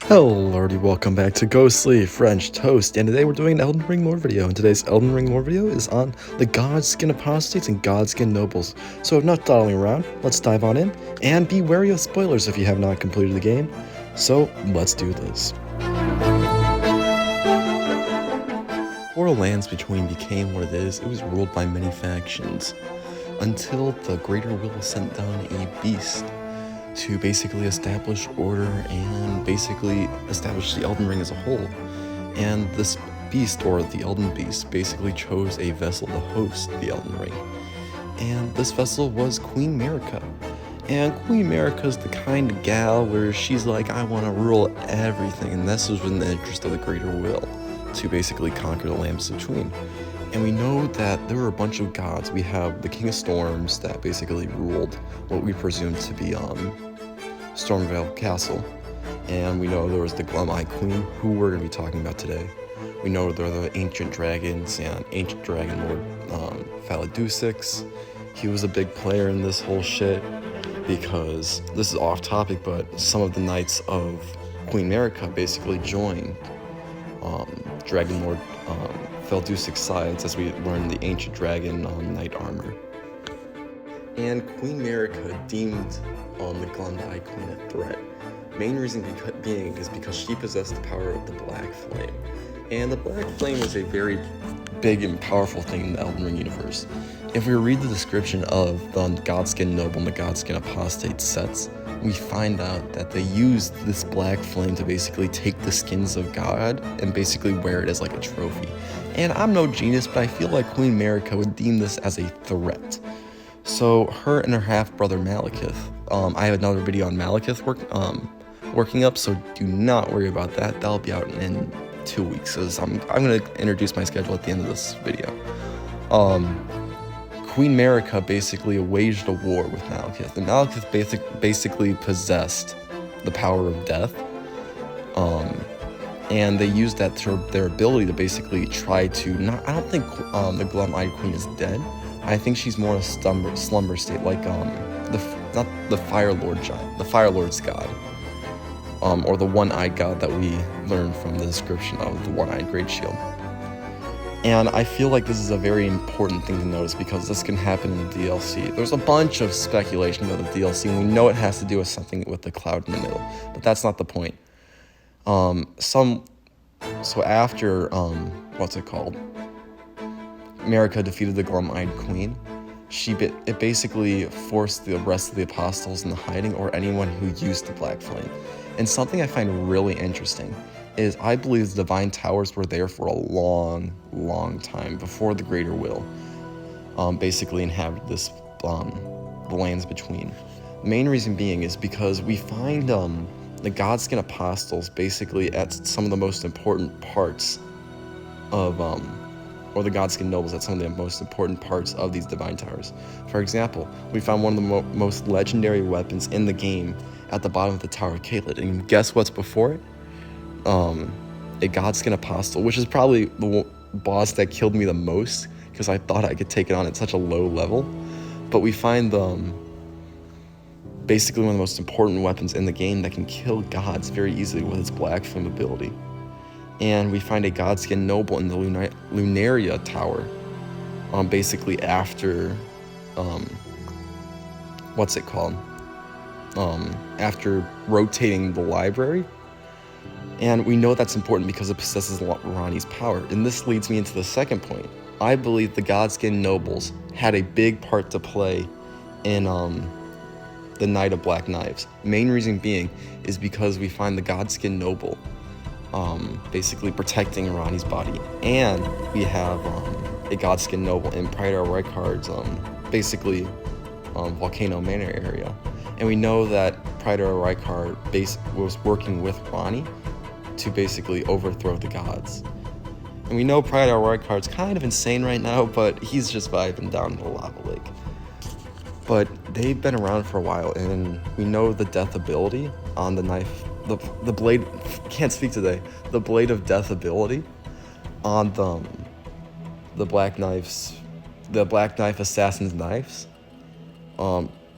Hello, Lordy, welcome back to Ghostly French Toast, and today we're doing an Elden Ring lore video, and today's Elden Ring lore video is on the Godskin Apostates and Godskin Nobles. So not dawdling around, let's dive on in, and be wary of spoilers if you have not completed the game. So let's do this. Before Lands Between became what it is, it was ruled by many factions, until the Greater Will sent down a beast to basically establish order and basically establish the Elden Ring as a whole. And this beast, or the Elden Beast, basically chose a vessel to host the Elden Ring. And this vessel was Queen Marika. And Queen Marika's the kind of gal where she's like, I want to rule everything, and this was in the interest of the Greater Will, to basically conquer the Lands Between. And we know that there were a bunch of gods. We have the King of Storms that basically ruled what we presume to be Stormvale Castle. And we know there was the Glum-Eyed Queen, who we're going to be talking about today. We know there are the Ancient Dragons and Ancient Dragon Lord Faladusix. He was a big player in this whole shit because, this is off topic, but some of the knights of Queen Marika basically joined Dragon Lord Faladusix's sides, as we learn the Ancient Dragon Knight armor. And Queen Marika deemed the Glum-Eyed Queen a threat. Main reason being is because she possessed the power of the Black Flame. And the Black Flame is a very big and powerful thing in the Elden Ring universe. If we read the description of the Godskin Noble and the Godskin Apostate sets, we find out that they used this Black Flame to basically take the skins of God and basically wear it as like a trophy. And I'm no genius, but I feel like Queen Marika would deem this as a threat. So her and her half-brother Malekith, I have another video on Malekith working up, so do not worry about that. That'll be out in 2 weeks, because I'm going to introduce my schedule at the end of this video. Queen Marika basically waged a war with Malekith, and Malekith basically possessed the power of death, and they used that to their ability to basically try to I don't think the Glum-Eyed Queen is dead. I think she's more in a slumber state, like not the Fire Lord giant, the Fire Lord's god, or the One-Eyed God that we learned from the description of the One-Eyed Great Shield. And I feel like this is a very important thing to notice, because this can happen in the DLC. There's a bunch of speculation about the DLC, and we know it has to do with something with the cloud in the middle, but that's not the point. So after what's it called? Marika defeated the Glum-Eyed Queen. It basically forced the rest of the apostles into hiding, or anyone who used the Black Flame. And something I find really interesting is I believe the Divine Towers were there for a long, long time before the Greater Will basically inhabited this the Lands Between. The main reason being is because we find the Godskin Apostles basically at some of the most important parts of or the Godskin Nobles at some of the most important parts of these Divine Towers. For example, we found one of the most legendary weapons in the game at the bottom of the Tower of Caelid, and guess what's before it? A Godskin Apostle, which is probably the boss that killed me the most, because I thought I could take it on at such a low level. But we find basically one of the most important weapons in the game that can kill gods very easily with its Black Flame ability. And we find a Godskin Noble in the Lunaria Tower, basically after, what's it called? After rotating the library. And we know that's important because it possesses Ranni's power. And this leads me into the second point. I believe the Godskin Nobles had a big part to play in the Knight of Black Knives. Main reason being is because we find the Godskin Noble basically protecting Ranni's body, and we have a Godskin Noble in Praetor Rykard's basically Volcano Manor area, and we know that Praetor Rykard was working with Ranni to basically overthrow the gods. And we know Praetor Rykard's kind of insane right now, but he's just vibing down the lava lake. But they've been around for a while, and we know the death ability on the knife, the blade, can't speak today, the Blade of Death ability on the Black Knife Assassin's Knives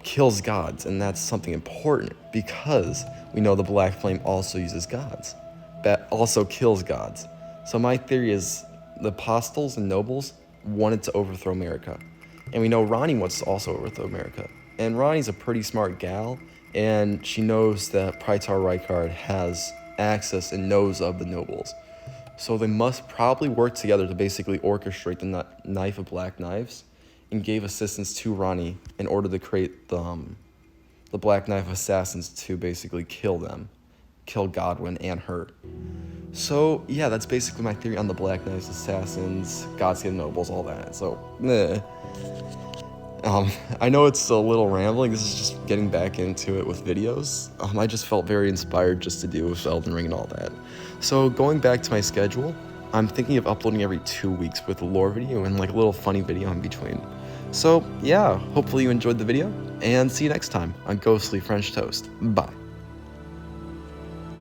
kills gods, and that's something important, because we know the Black Flame also uses gods, that also kills gods. So my theory is the apostles and nobles wanted to overthrow America. And we know Ronnie wants to also overthrow America. And Ronnie's a pretty smart gal, and she knows that Praetor Rykard has access and knows of the nobles. So they must probably work together to basically orchestrate the Knife of Black Knives and gave assistance to Ronnie in order to create the Black Knife Assassins to basically kill them, kill Godwin and her. So yeah, that's basically my theory on the Black Knives Assassins, Godskin Nobles, all that. So, I know it's a little rambling. This is just getting back into it with videos. I just felt very inspired just to do with Elden Ring and all that. So going back to my schedule, I'm thinking of uploading every 2 weeks with a lore video and like a little funny video in between. So yeah, hopefully you enjoyed the video, and see you next time on Ghostly French Toast. Bye.